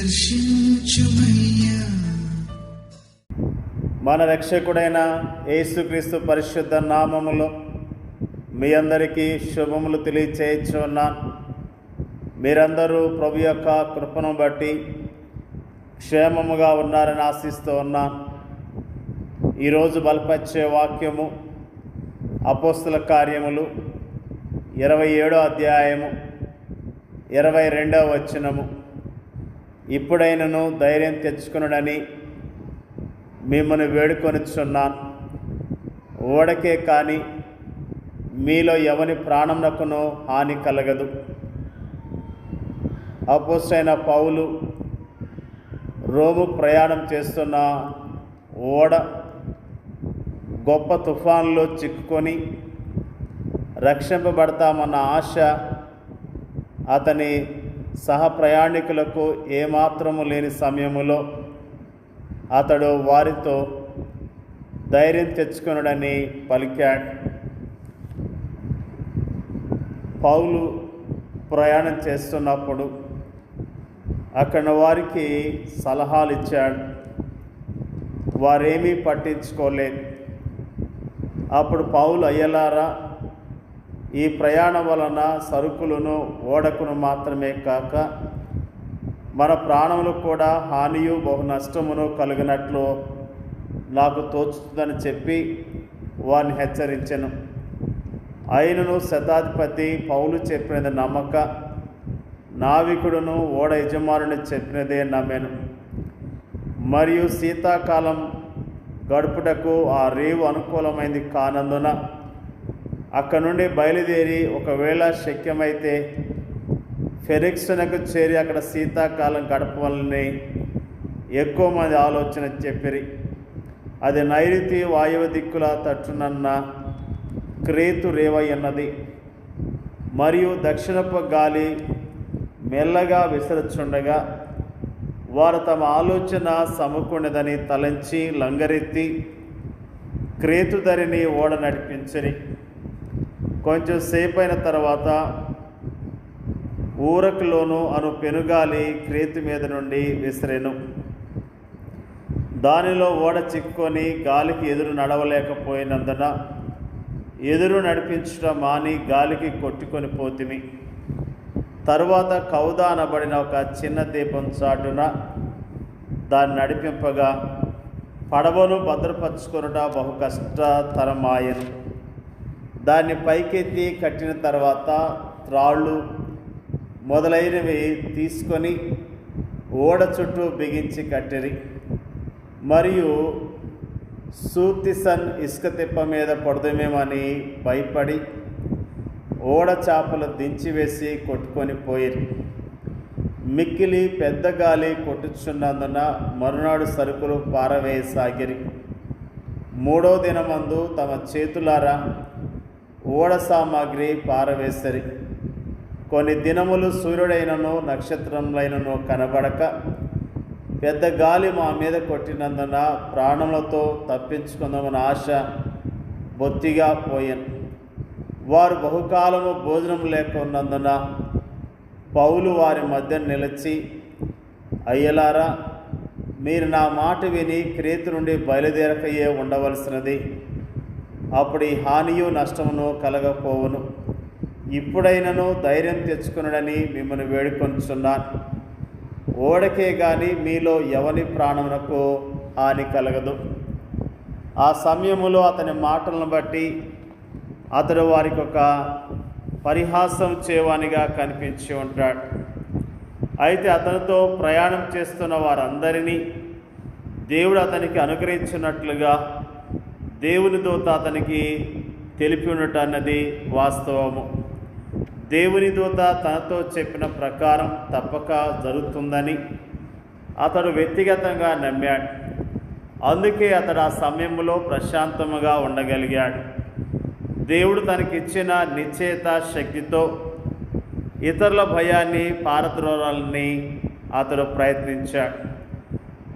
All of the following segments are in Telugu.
దర్శించుమయ్యా. మన రక్షకుడైన యేసుక్రీస్తు పరిశుద్ధ నామములో మీ అందరికీ శుభములు తెలియచేయుచున్నాను. మీరందరూ ప్రభు యొక్క కృపను బట్టి క్షేమముగా ఉన్నారని ఆశిస్తూ ఉన్నాను. ఈరోజు బలపరిచే వాక్యము అపోస్తల కార్యములు 27వ అధ్యాయము 22వ వచనము. ఇప్పుడైనను ధైర్యం తెచ్చుకొనుడని మిమ్మల్ని వేడుకొనిచున్నాను. ఓడకే కానీ మీలో ఎవని ప్రాణమునకును హాని కలగదు. అపోస్తలుడైన పౌలు రోము ప్రయాణం చేస్తున్న ఓడ గొప్ప తుఫాన్లో చిక్కుకొని రక్షింపబడతామన్న ఆశ అతని సహప్రయాణికులకు ఏమాత్రము లేని సమయములో అతడు వారితో ధైర్యం తెచ్చుకొనుడని పలికాడు. పౌలు ప్రయాణం చేస్తున్నప్పుడు అక్కడ వారికి సలహాలు ఇచ్చాడు. వారేమీ పట్టించుకోలేదు. అప్పుడు పౌలు, అయ్యలారా, ఈ ప్రయాణం వలన సరుకులను ఓడకును మాత్రమే కాక మన ప్రాణములు కూడా హానియు బహు నష్టమును కలిగినట్లు నాకు తోచుతుందని చెప్పి వారిని హెచ్చరించెను. అయినను శతాధిపతి పౌలు చెప్పినది నమ్మక, నావికుడును ఓడ యజమానుని చెప్పినదే నమ్మెను. మరియు శీతాకాలం గడుపుటకు ఆ రేవు అనుకూలమైంది కానందున అక్కడ నుండి బయలుదేరి ఒకవేళ శక్యమైతే ఫెనిక్సునకు చేరి అక్కడ శీతాకాలం గడపవలని ఎక్కువ మంది ఆలోచన చెప్పిరి. అది నైరుతి వాయువ దిక్కుల తట్టునన్న క్రేతు రేవ అన్నది. మరియు దక్షిణపు గాలి మెల్లగా విసరచుండగా వారు తమ ఆలోచన సమకూడదని తలంచి లంగరెత్తి క్రేతు ధరిని ఓడ నడిపించిరి. కొంచెం సేపు అయిన తర్వాత ఊరకులోను అను పెనుగాలి క్రేతు మీద నుండి విసిరెను. దానిలో ఓడ చిక్కుకొని గాలికి ఎదురు నడవలేకపోయినందున ఎదురు నడిపించడం మాని గాలికి కొట్టుకొని పోతిమి. తరువాత కౌదా అనబడిన ఒక చిన్న దీపం చాటున దాన్ని నడిపింపగా పడవను భద్రపరుచుకొనుట బహు కష్టతరమాయను. దాన్ని పైకెత్తి కట్టిన తర్వాత త్రాళ్ళు మొదలైనవి తీసుకొని ఓడ చుట్టూ బిగించి కట్టిరి. మరియు సూర్తిసన్ ఇసుక తిప్ప మీద పడుదేమేమని భయపడి ఓడ చాపలు దించివేసి కొట్టుకొని పోయిరి. మిక్కిలి పెద్ద గాలి కొట్టుచున్నందున మరునాడు సరుకులు పారవేయసాగిరి. 3వ దినమందు తమ చేతులారా ఓడ సామాగ్రి పారవేసరి. కొన్ని దినములు సూర్యుడైనను నక్షత్రములైనను కనబడక పెద్ద గాలి మా మీద కొట్టినందున ప్రాణములతో తప్పించుకుందామని ఆశ బొత్తిగా పోయాను. వారు బహుకాలము భోజనం లేక ఉన్నందున పౌలు వారి మధ్య నిలిచి, అయ్యలారా, మీరు నా మాట విని క్రేతు నుండి బయలుదేరకయే ఉండవలసినది. అప్పుడు ఈ హానియు నష్టమును కలగపోవును. ఇప్పుడైనను ధైర్యం తెచ్చుకునడని మిమ్మల్ని వేడుకొంచున్నాను. ఓడకే కానీ మీలో ఎవని ప్రాణమునకు హాని కలగదు. ఆ సమయములో అతని మాటలను బట్టి అతడు వారికి ఒక పరిహాసం చేవానిగా కనిపించి ఉంటాడు. అయితే అతనితో ప్రయాణం చేస్తున్న వారందరినీ దేవుడు అతనికి అనుగ్రహించినట్లుగా దేవుని దూత అతనికి తెలిపి ఉండటం అన్నది వాస్తవము. దేవుని దూత తనతో చెప్పిన ప్రకారం తప్పక జరుగుతుందని అతడు వ్యక్తిగతంగా నమ్మాడు. అందుకే అతడు ఆ సమయంలో ప్రశాంతముగా ఉండగలిగాడు. దేవుడు తనకిచ్చిన నిశ్చయిత శక్తితో ఇతరుల భయాన్ని పారద్రోలాలని అతడు ప్రయత్నించాడు.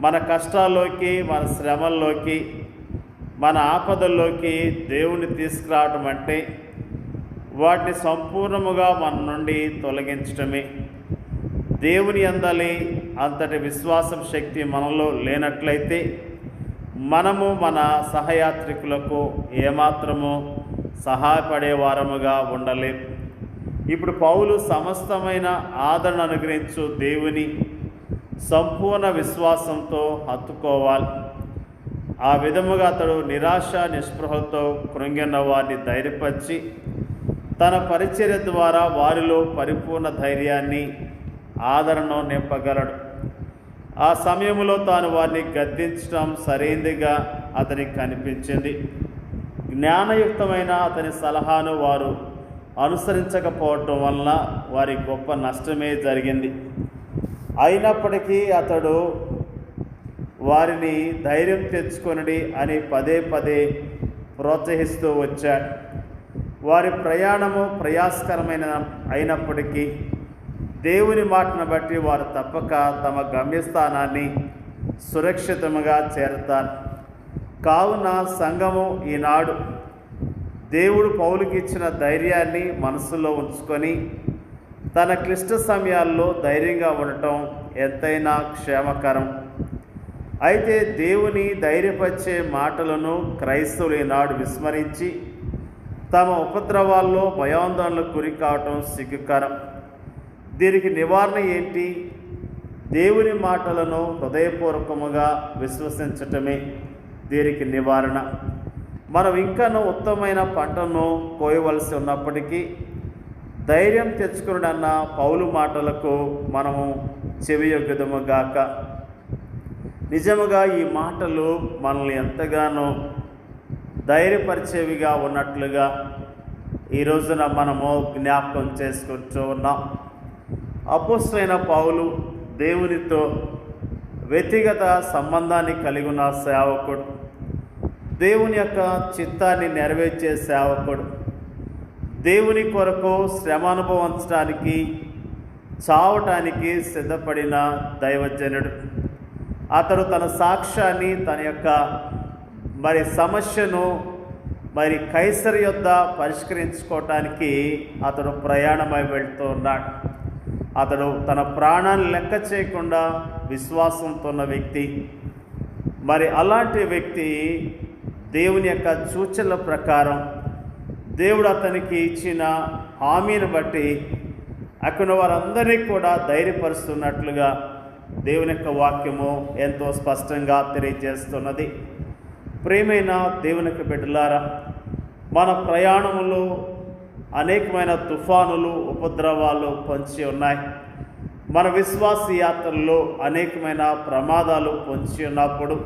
మన కష్టాల్లోకి, మన శ్రమల్లోకి, మన ఆపదల్లోకి దేవుని తీసుకురావడం అంటే వాటిని సంపూర్ణముగా మన నుండి తొలగించటమే. దేవుని యందలి అంతటి విశ్వాసం శక్తి మనలో లేనట్లయితే మనము మన సహయాత్రికులకు ఏమాత్రము సహాయపడే వారముగా ఉండలేం. ఇప్పుడు పౌలు సమస్తమైన ఆదరణ అనుగ్రహించు దేవుని సంపూర్ణ విశ్వాసంతో హత్తుకోవాలి. ఆ విధముగా అతడు నిరాశ నిస్పృహలతో కృంగిన వారిని ధైర్యపరిచి తన పరిచర్య ద్వారా వారిలో పరిపూర్ణ ధైర్యాన్ని ఆదరణను నింపగలడు. ఆ సమయంలో తాను వారిని గద్దించడం సరైనదిగా అతనికి కనిపించింది. జ్ఞానయుక్తమైన అతని సలహాను వారు అనుసరించకపోవటం వలన వారి గొప్ప నష్టమే జరిగింది. అయినప్పటికీ అతడు వారిని ధైర్యం తెచ్చుకొనడి అని పదే పదే ప్రోత్సహిస్తూ వచ్చాడు. వారి ప్రయాణము ప్రయాసకరమైన అయినప్పటికీ దేవుని మాటను బట్టి వారు తప్పక తమ గమ్యస్థానాన్ని సురక్షితంగా చేరతారు. కావున సంఘము ఈనాడు దేవుడు పౌలుకి ఇచ్చిన ధైర్యాన్ని మనసులో ఉంచుకొని తన క్లిష్ట సమయాల్లో ధైర్యంగా ఉండటం ఎంతైనా క్షేమకరం. అయితే దేవుని ధైర్యపరిచే మాటలను క్రైస్తవులు ఈనాడు విస్మరించి తమ ఉపద్రవాల్లో భయాందోళనలకు గురి కావటం సిగ్గుకరం. దీనికి నివారణ ఏంటి? దేవుని మాటలను హృదయపూర్వకముగా విశ్వసించటమే దీనికి నివారణ. మనం ఇంకనూ ఉత్తమమైన పంటను కోయవలసి ఉన్నప్పటికీ ధైర్యం తెచ్చుకున్న పౌలు మాటలకు మనము చెవియొగ్గుదముగాక. నిజముగా ఈ మాటలు మనల్ని ఎంతగానో ధైర్యపరిచేవిగా ఉన్నట్లుగా ఈ రోజున మనము జ్ఞాపకం చేసుకుంటూ ఉన్నాం. అపోస్తలుడైన పౌలు దేవునితో వ్యక్తిగత సంబంధాన్ని కలిగి ఉన్న సేవకుడు, దేవుని యొక్క చిత్తాన్ని నెరవేర్చే సేవకుడు, దేవుని కొరకు శ్రమ అనుభవించడానికి చావటానికి సిద్ధపడిన దైవజనుడు. అతడు తన సాక్ష్యాన్ని తన యొక్క సమస్యను కైసరు యొద్ద పరిష్కరించుకోవటానికి అతడు ప్రయాణమై వెళ్తూ ఉన్నాడు. అతడు తన ప్రాణాన్ని లెక్క చేయకుండా విశ్వాసంతో ఉన్న వ్యక్తి. అలాంటి వ్యక్తి దేవుని యొక్క సూచనల ప్రకారం దేవుడు అతనికి ఇచ్చిన హామీని బట్టి అక్కడ వారందరినీ కూడా ధైర్యపరుస్తున్నట్లుగా దేవుని యొక్క వాక్యము ఎంతో స్పష్టంగా తెలియజేస్తున్నది. ప్రియమైన దేవుని యొక్క బిడ్డలారా, మన ప్రయాణంలో అనేకమైన తుఫానులు, ఉపద్రవాలు పొంచి ఉన్నాయి. మన విశ్వాస యాత్రల్లో అనేకమైన ప్రమాదాలు పొంచి ఉన్నప్పుడు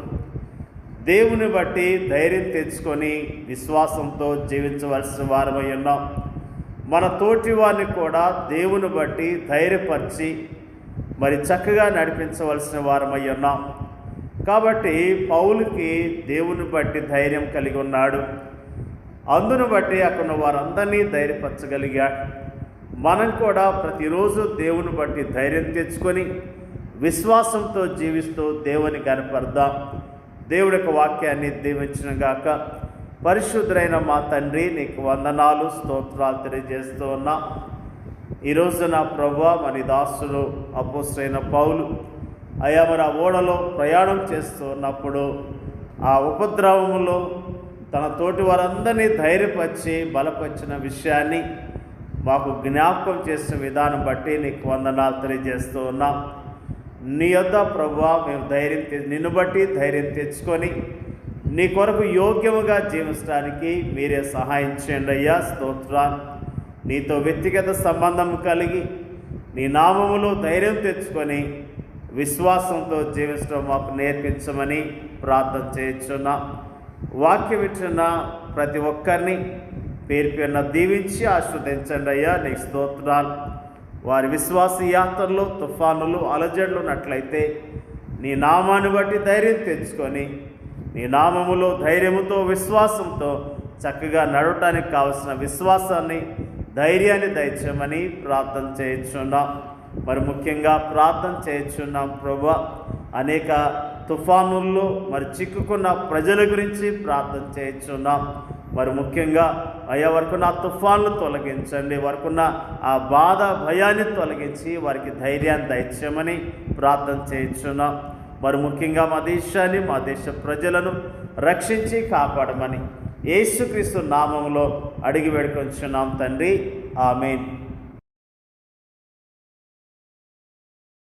దేవుని బట్టి ధైర్యం తెచ్చుకొని విశ్వాసంతో జీవించవలసిన వారమై ఉన్నాం. మన తోటి వారిని కూడా దేవుని బట్టి ధైర్యపరిచి చక్కగా నడిపించవలసిన వారమై ఉన్నాం. కాబట్టి పౌలుకి దేవుని బట్టి ధైర్యం కలిగి ఉన్నాడు. అందును బట్టి అక్కడ వారందరినీ ధైర్యపరచగలిగాడు. మనం కూడా ప్రతిరోజు దేవుని బట్టి ధైర్యం తెచ్చుకొని విశ్వాసంతో జీవిస్తూ దేవుని కనపడదాం. దేవుడి యొక్క వాక్యాన్ని దీవించిన గాక. పరిశుద్ధుడైన మా తండ్రి, నీకు వందనాలు, స్తోత్రాలు తెలియజేస్తూ ఉన్నా. ఈరోజు నా ప్రభువా, మన దాసుడు అపోస్తలుడైన పౌలు ఆ ఓడలో ప్రయాణం చేస్తూ ఉన్నప్పుడు ఆ ఉపద్రవములో తన తోటి వారందరినీ ధైర్యపరిచి బలపరిచిన విషయాన్ని మాకు జ్ఞాపకం చేసిన విధానం బట్టి నీకు వందనాలు తెలియజేస్తూ ఉన్నాం. నీ యొద్ద ప్రభువా మేము నిన్ను బట్టి ధైర్యం తెచ్చుకొని నీ కొరకు యోగ్యముగా జీవించడానికి మీరే సహాయం చేయండి అయ్యా. స్తోత్రాలు. నీతో వ్యక్తిగత సంబంధం కలిగి నీ నామములో ధైర్యం తెచ్చుకొని విశ్వాసంతో జీవించడం మాకు నేర్పించమని ప్రార్థన చేయించున్నా. వాక్యం ఇచ్చిన ప్రతి ఒక్కరిని పేరు పేరున దీవించి ఆశీర్వదించండి అయ్యా. నీకు స్తోత్రాలు. వారి విశ్వాస యాత్రలో తుఫానులు, అలజడులు ఉన్నట్లయితే నీ నామాన్ని బట్టి ధైర్యం తెచ్చుకొని నీ నామములో ధైర్యముతో విశ్వాసంతో చక్కగా నడవటానికి కావలసిన విశ్వాసాన్ని, ధైర్యాన్ని దయచేయమని ప్రార్థన చేయించున్నాం. ముఖ్యంగా ప్రార్థన చేయించున్నాం ప్రభువా, అనేక తుఫానుల్లో చిక్కుకున్న ప్రజల గురించి ప్రార్థన చేయించున్నాం. మరి ముఖ్యంగా అయ్యా వారికున్న ఆ తుఫాన్లు తొలగించండి, వారికున్న ఆ బాధ భయాన్ని తొలగించి వారికి ధైర్యాన్ని దయచేయమని ప్రార్థన చేయించున్నాం. మరి ముఖ్యంగా మా దేశాన్ని, మా దేశ ప్రజలను రక్షించి కాపాడమని యేసుక్రీస్తు నామములో అడిగి వేడుకొంచున్నాం తండ్రి. ఆమేన్.